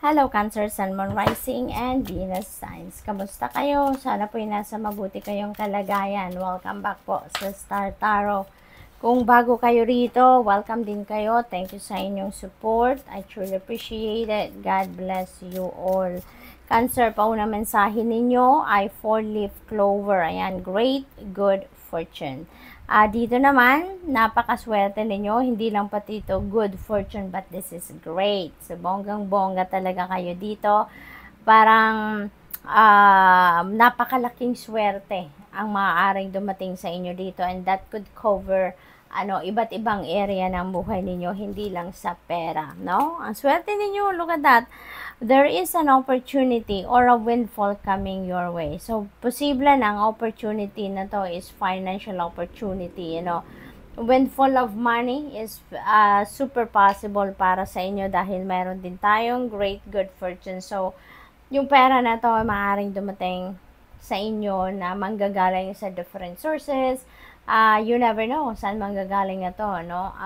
Hello Cancer, Sun, Moon, Rising, and Venus signs. Kamusta kayo? Sana po nasa mabuti kayong kalagayan. Welcome back po sa Star Tarot. Kung bago kayo rito, welcome din kayo. Thank you sa inyong support. I truly appreciate it. God bless you all. Cancer, pauna mensahe ninyo ay 4-leaf clover. Ayan, great good fortune. Dito naman, napakaswerte ninyo. Hindi lang pati ito good fortune, but this is great. So, bonggang-bongga talaga kayo dito. Parang napakalaking swerte ang maaaring dumating sa inyo dito. And that could cover iba't ibang area ng buhay ninyo, hindi lang sa pera, no? Ang swerte ninyo, look at that. There is an opportunity or a windfall coming your way. So, posible na ang opportunity na to is financial opportunity, Windfall of money is super possible para sa inyo dahil meron din tayong great good fortune. So, yung pera na to ay maaaring dumating sa inyo na manggagaling sa different sources. You never know saan manggagaling ito, no?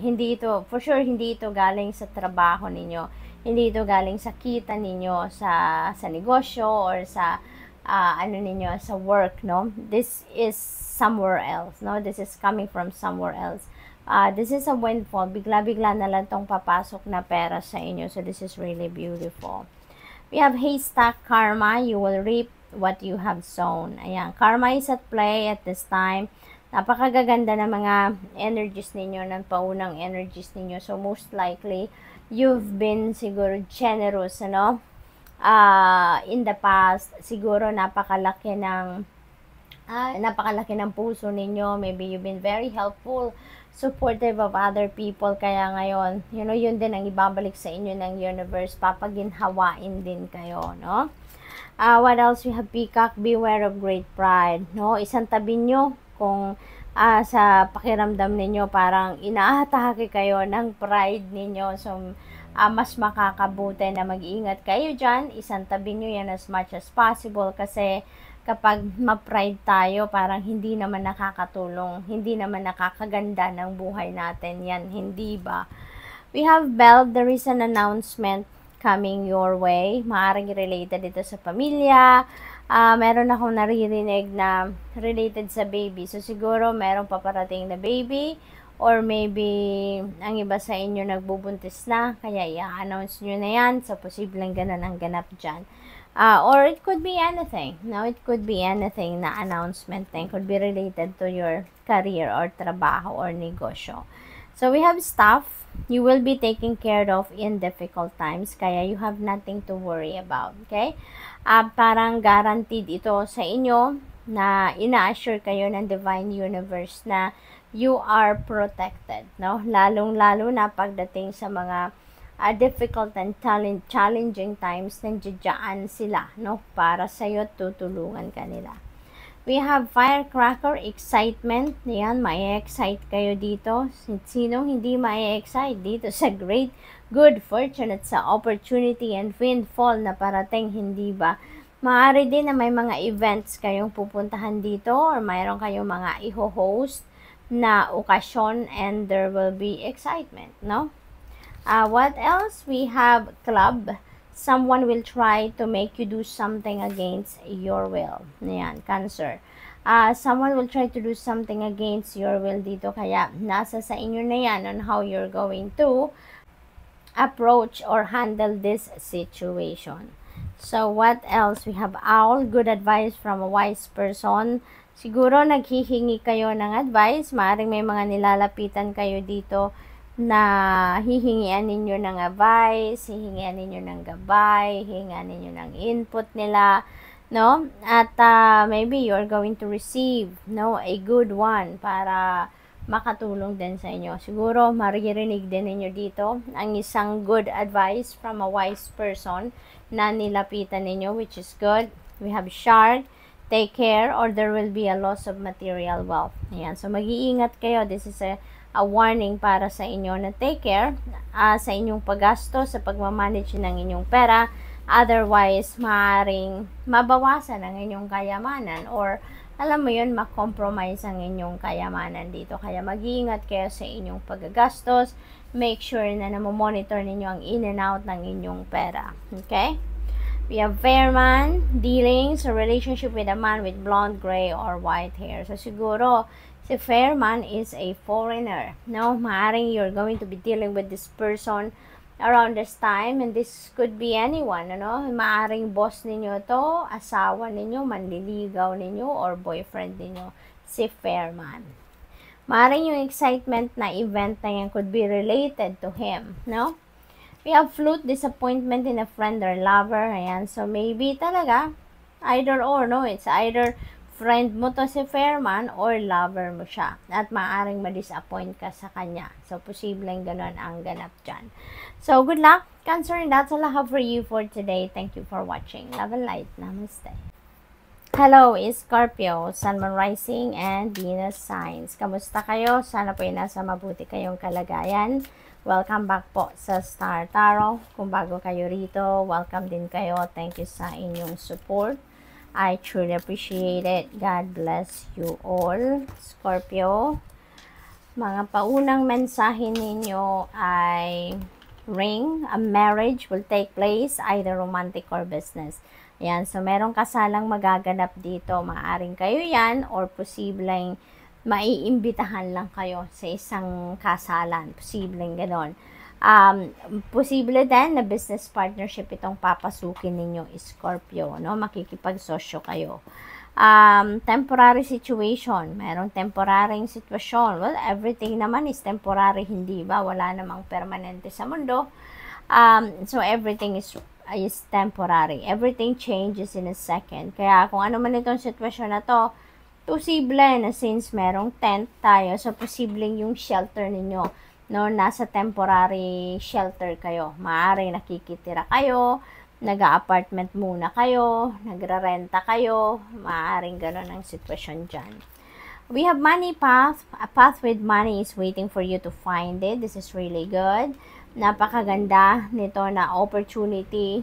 Hindi ito, for sure, hindi ito galing sa trabaho ninyo. Hindi ito galing sa kita ninyo sa negosyo or sa ninyo sa work, no? This is somewhere else, no? This is coming from somewhere else. This is a windfall. Bigla-bigla na lang tong papasok na pera sa inyo. So this is really beautiful. We have haystack karma. You will reap what you have sown. Ayan, karma is at play at this time. Napakagaganda ng mga energies ninyo, ng paunang energies ninyo. So, most likely, you've been siguro generous, in the past. Siguro napakalaki ng puso ninyo. Maybe you've been very helpful, supportive of other people. Kaya ngayon, yun din ang ibabalik sa inyo ng universe. Papaginhawain din kayo, no? What else? We have peacock, beware of great pride, no? Isang tabi nyo kung sa pakiramdam ninyo parang inaatake kayo ng pride ninyo. So, mas makakabuti na mag-iingat kayo dyan. Isang tabi nyo yan as much as possible kasi kapag ma-pride tayo, parang hindi naman nakakatulong, hindi naman nakakaganda ng buhay natin yan, hindi ba? We have bell, there is an announcement coming your way. Maaaring related ito sa pamilya. Meron akong naririnig na related sa baby. So, siguro meron paparating na baby or maybe ang iba sa inyo nagbubuntis na. Kaya i-announce nyo na yan. So, posibleng ganun ang ganap dyan. Or it could be anything. No, it could be anything na announcement na. It could be related to your career or trabaho or negosyo. So, we have staff. You will be taken care of in difficult times. Kaya you have nothing to worry about. Okay? Parang guaranteed ito sa inyo na ina-assure kayo ng Divine Universe na you are protected. No? Lalong-lalo na pagdating sa mga difficult and challenging times, nandiyan sila, no? Para sa'yo, tutulungan ka nila. We have firecracker, excitement. Yan, mai-excite kayo dito. Sinong hindi mai-excite dito sa great good fortune at sa opportunity and windfall na parating, hindi ba? Maaari din na may mga events kayong pupuntahan dito or mayroon kayong mga i-host na okasyon and there will be excitement, no? What else? We have club. Someone will try to make you do something against your will. Ayan, Cancer. Someone will try to do something against your will dito. Kaya, nasa sa inyo na yan on how you're going to approach or handle this situation. So, what else? We have owl. Good advice from a wise person. Siguro, naghihingi kayo ng advice. Maaaring may mga nilalapitan kayo dito na hihingian ninyo ng advice, hihingian ninyo ng gabay, hihingian ninyo ng input nila, no? At maybe you're going to receive, no, a good one para makatulong din sa inyo. Siguro maririnig din ninyo dito ang isang good advice from a wise person na nilapitan ninyo, which is good. We have shark, take care or there will be a loss of material wealth. Ayan, so mag-iingat kayo. This is a warning para sa inyo na take care sa inyong paggasto, sa pagmamanage ng inyong pera. Otherwise, maaaring mabawasan ang inyong kayamanan or alam mo yun, makompromise ang inyong kayamanan dito. Kaya mag-iingat kayo sa inyong paggagastos make sure na namomonitor ninyo ang in and out ng inyong pera. Okay? We have fair man, dealings, a relationship with a man with blonde, gray, or white hair. So, siguro, si fair man is a foreigner. No? Maaring you're going to be dealing with this person around this time, and this could be anyone, ano? Maaring boss ninyo to, asawa ninyo, manliligaw ninyo, or boyfriend ninyo, si fair man. Maaring yung excitement na event na yan could be related to him, no? We have flute, disappointment in a friend or lover, ayan. So, maybe talaga, either or, no? It's either friend mo to si fair man or lover mo siya. At maaring ma-disappoint ka sa kanya. So, posibleng ganun ang ganap dyan. So, good luck, Cancer, and that's all I have for you for today. Thank you for watching. Love and light. Namaste. Hello, Scorpio, Sun, Moon, Rising, and Venus signs. Kamusta kayo? Sana po ay nasa mabuti kayong kalagayan. Welcome back po sa Star Tarot. Kung bago kayo rito, welcome din kayo. Thank you sa inyong support. I truly appreciate it. God bless you all, Scorpio. Mga paunang mensahe ninyo ay ring, a marriage will take place, either romantic or business. Yan, so merong kasalang magaganap dito. Maaring kayo yan or posibleng maiimbitahan lang kayo sa isang kasalan. Posibleng ganon. Posible din na business partnership itong papasukin ninyo, Scorpio, no? Makikipagsosyo kayo. Temporary situation. Merong temporary sitwasyon. Well, everything naman is temporary, hindi ba? Wala namang permanente sa mundo. So, everything is temporary. Everything changes in a second. Kaya kung ano man itong sitwasyon na to, posible na since merong tent tayo, so posibleng yung shelter ninyo, no, nasa temporary shelter kayo. Maaaring nakikitira kayo, nag-apartment muna kayo, nagrarenta kayo, maaaring gano'n ang sitwasyon dyan. We have money path. A path with money is waiting for you to find it. This is really good. Napakaganda nito na opportunity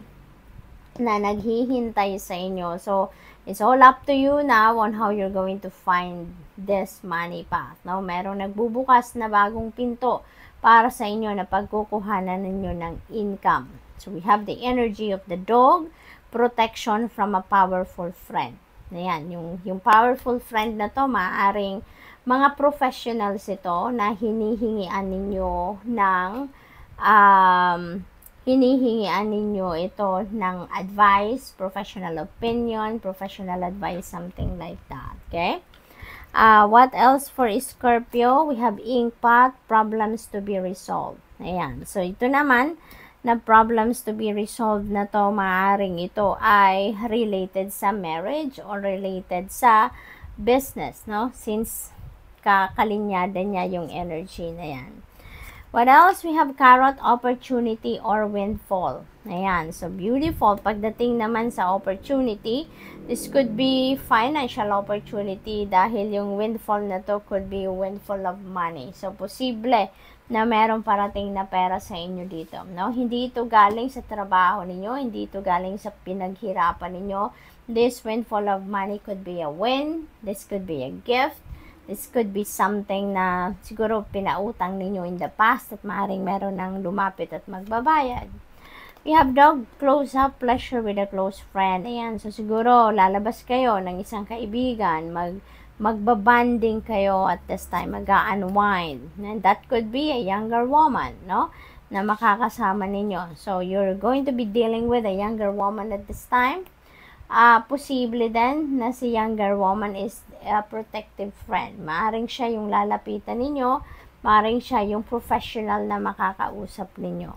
na naghihintay sa inyo. So, it's all up to you now on how you're going to find this money path. No? Merong nagbubukas na bagong pinto para sa inyo na pagkukuhanan ninyo ng income. So, we have the energy of the dog, protection from a powerful friend. Ayan, yung powerful friend na to, maaaring mga professionals ito na hinihingian ninyo ng ito ng advice, professional opinion, professional advice, something like that. Okay? What else for Scorpio? We have ink pot, problems to be resolved. Ayan. So, ito naman, na problems to be resolved na to, maaaring ito ay related sa marriage or related sa business, no? Since kakalinyada niya yung energy na yan. What else? We have carrot, opportunity, or windfall. Ayan. So, beautiful. Pagdating naman sa opportunity, this could be financial opportunity dahil yung windfall na to could be windfall of money. So, posible na merong parating na pera sa inyo dito. No? Hindi ito galing sa trabaho ninyo. Hindi ito galing sa pinaghirapan ninyo. This windfall of money could be a win. This could be a gift. This could be something na siguro pinautang ninyo in the past at maaaring meron ng lumapit at magbabayad. We have dog, close up, pleasure with a close friend. Ayan, so siguro lalabas kayo ng isang kaibigan, magbabanding kayo at this time, mag-unwind. And that could be a younger woman, no? Na makakasama ninyo. So, you're going to be dealing with a younger woman at this time. Posible din na si younger woman is a protective friend. Maaring siya yung lalapitan ninyo, maaring siya yung professional na makakausap ninyo.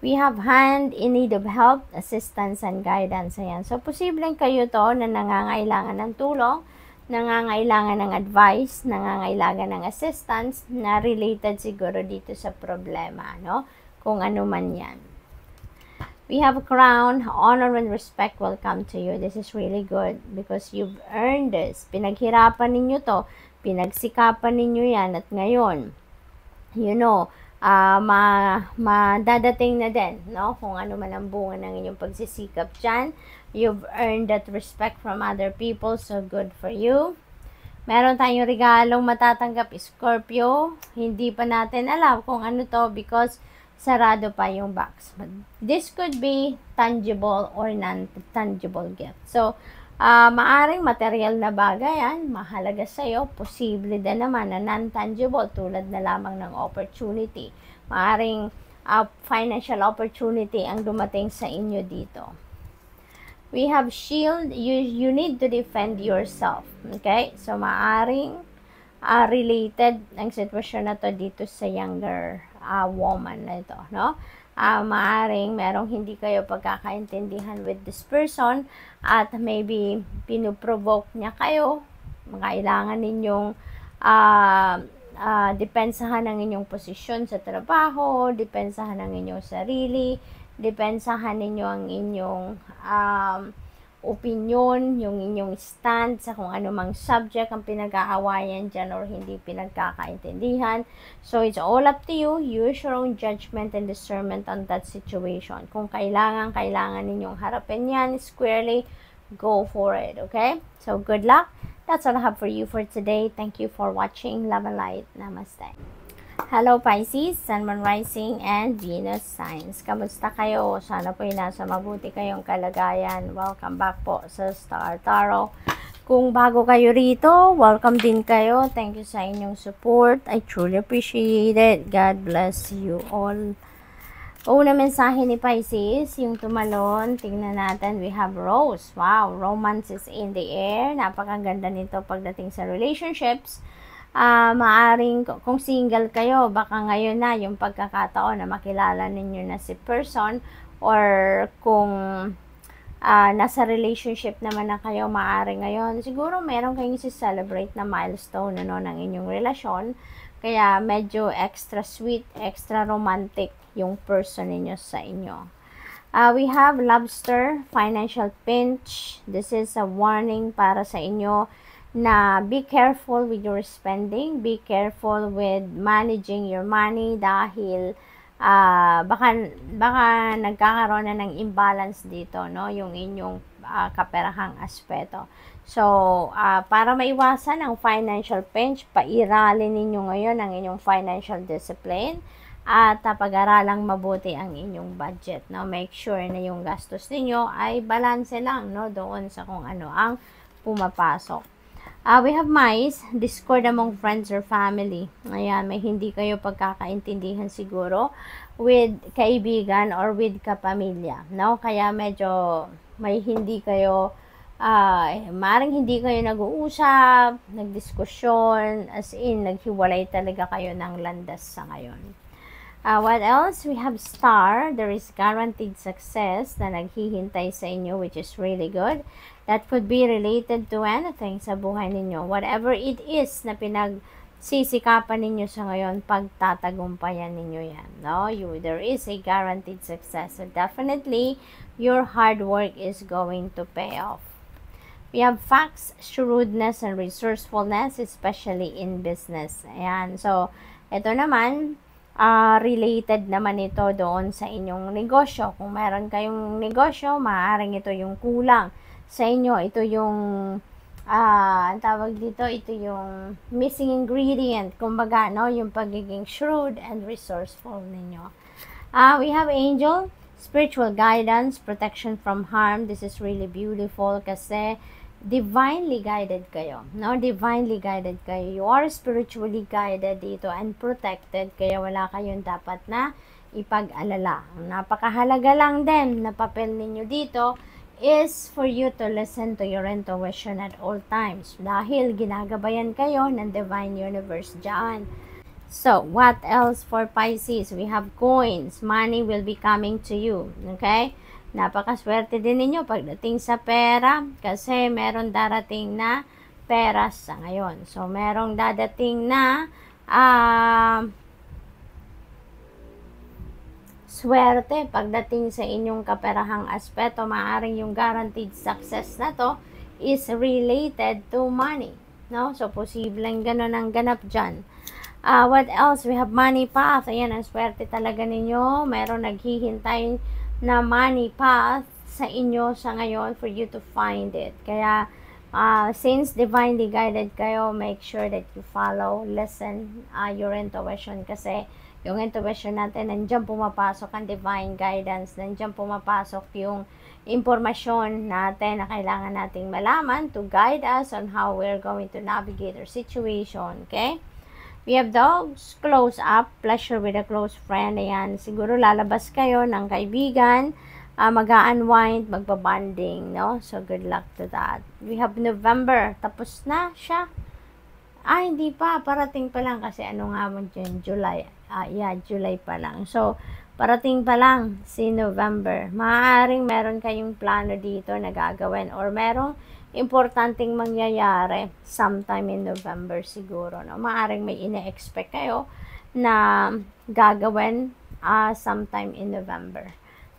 We have hand in need of help, assistance, and guidance. Ayan. So, posibleng kayo to na nangangailangan ng tulong, nangangailangan ng advice, nangangailangan ng assistance na related siguro dito sa problema, no? Kung ano man yan. We have a crown, honor and respect will come to you. This is really good because you've earned this. Pinaghirapan ninyo to, pinagsikapan ninyo yan at ngayon, you know, madadating na din, no? Kung ano man ang bunga ng inyong pagsisikap dyan. You've earned that respect from other people, so good for you. Meron tayong regalong matatanggap, Scorpio. Hindi pa natin alam kung ano to because sarado pa yung box. But this could be tangible or non-tangible gift. So, maaring material na bagay yan, mahalaga sa'yo. Posible din naman na non-tangible tulad na lamang ng opportunity. Maaring financial opportunity ang dumating sa inyo dito. We have shield. You need to defend yourself. Okay? So, maaring related ang sitwasyon na to dito sa younger woman na ito, no? Maaring merong hindi kayo pagkakaintindihan with this person at maybe pinuprovoke niya kayo. Kailangan ninyong depensahan ang inyong posisyon sa trabaho, depensahan ang inyong sarili, depensahan ninyo ang inyong opinion, yung inyong stand sa kung ano mang subject ang pinag-aawayan dyan or hindi pinagkakaintindihan. So, it's all up to you. Use your own judgment and discernment on that situation. Kung kailangan ninyong harapin yan squarely, go for it, okay? So, good luck. That's all I have for you for today. Thank you for watching. Love and light. Namaste. Hello Pisces, Sun, Moon, Rising, and Venus signs. Kamusta kayo? Sana po nasa mabuti kayong kalagayan. Welcome back po sa Star Tarot. Kung bago kayo rito, welcome din kayo. Thank you sa inyong support. I truly appreciate it. God bless you all. Una mensahe ni Pisces, yung tumalon. Tingnan natin, we have Rose. Wow, romance is in the air. Napakaganda nito pagdating sa relationships. Maaring kung single kayo, baka ngayon na yung pagkakataon na makilala ninyo na si person, or kung nasa relationship naman na kayo, maaring ngayon siguro meron kayong celebrate na milestone ng inyong relasyon, kaya medyo extra sweet, extra romantic yung person ninyo sa inyo. We have Lobster, financial pinch. This is a warning para sa inyo na be careful with your spending, be careful with managing your money dahil baka nagkakaroon na ng imbalance dito, no, yung inyong kaperahang aspeto. So, para maiwasan ang financial pinch, pairalin ninyo ngayon ang inyong financial discipline at pag-aralang mabuti ang inyong budget, no. Make sure na yung gastos ninyo ay balanse lang, no, doon sa kung ano ang pumapasok. We have Mice, discord among friends or family. Ayan, may hindi kayo pagkakaintindihan siguro with kaibigan or with kapamilya, no? Kaya medyo may hindi kayo, maring hindi kayo nag-uusap, nagdiskusyon, as in, naghiwalay talaga kayo ng landas sa ngayon. What else? We have Star. There is guaranteed success na naghihintay sa inyo, which is really good. That could be related to anything sa buhay ninyo. Whatever it is na pinagsisikapan ninyo sa ngayon, pagtatagumpayan ninyo yan. No? There is a guaranteed success. So definitely, your hard work is going to pay off. We have facts, shrewdness, and resourcefulness, especially in business. Ayan. So, ito naman, related naman ito doon sa inyong negosyo. Kung meron kayong negosyo, maaaring ito yung kulang sa inyo. Ito yung ang tawag dito, ito yung missing ingredient, kumbaga, no, yung pagiging shrewd and resourceful ninyo. We have Angel, spiritual guidance, protection from harm. This is really beautiful kasi divinely guided kayo, no? Divinely guided kayo. You are spiritually guided dito and protected, kaya wala kayong dapat na ipag-alala. Napakahalaga lang din na papel ninyo dito is for you to listen to your intuition at all times dahil ginagabayan kayo ng divine universe dyan. So, what else for Pisces? We have coins. Money will be coming to you. Okay? Napakaswerte din ninyo pagdating sa pera kasi meron darating na pera sa ngayon. So, merong dadating na swerte pagdating sa inyong kaperahang aspeto. Maaring yung guaranteed success na to is related to money, no? So, posibleng ganun ang ganap dyan. What else? We have money path. Ayan, ang swerte talaga ninyo. Meron naghihintay na money path sa inyo sa ngayon for you to find it. Kaya, Since divinely guided kayo, make sure that you follow, listen your intuition, kasi yung intuition natin, nandiyan pumapasok ang divine guidance, nandiyan pumapasok yung impormasyon natin na kailangan nating malaman to guide us on how we're going to navigate our situation, okay? We have dogs, close up, pleasure with a close friend. Ayan, siguro lalabas kayo ng kaibigan, mag-unwind, magbabanding, no? So, good luck to that. We have November. Tapos na siya. Hindi pa. Parating pa lang kasi ano nga mo dyan, July. July pa lang. So, parating pa lang si November. Maaaring meron kayong plano dito na gagawin or merong importanteng mangyayari sometime in November siguro, no? Maaaring may ine-expect kayo na gagawin sometime in November.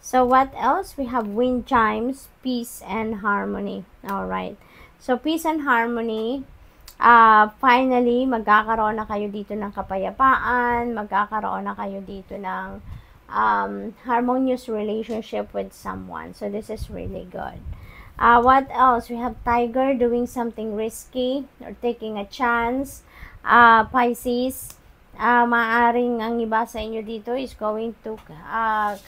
So, what else? We have wind chimes, peace and harmony. Alright. So, peace and harmony. Finally, magkakaroon na kayo dito ng kapayapaan. Magkakaroon na kayo dito ng harmonious relationship with someone. So, this is really good. What else? We have tiger doing something risky or taking a chance. Pisces. Maaring ang iba sa inyo dito is going to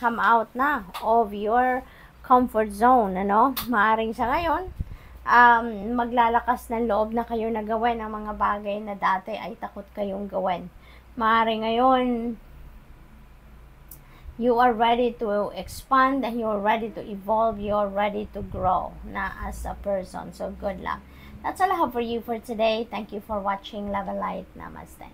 come out na of your comfort zone, ano? Maaring sa ngayon, maglalakas ng loob na kayo na gawin ang mga bagay na dati ay takot kayong gawin. Maaring ngayon, you are ready to expand, and you are ready to evolve, you are ready to grow na as a person. So, good luck. That's all I have for you for today. Thank you for watching. Love and light. Namaste.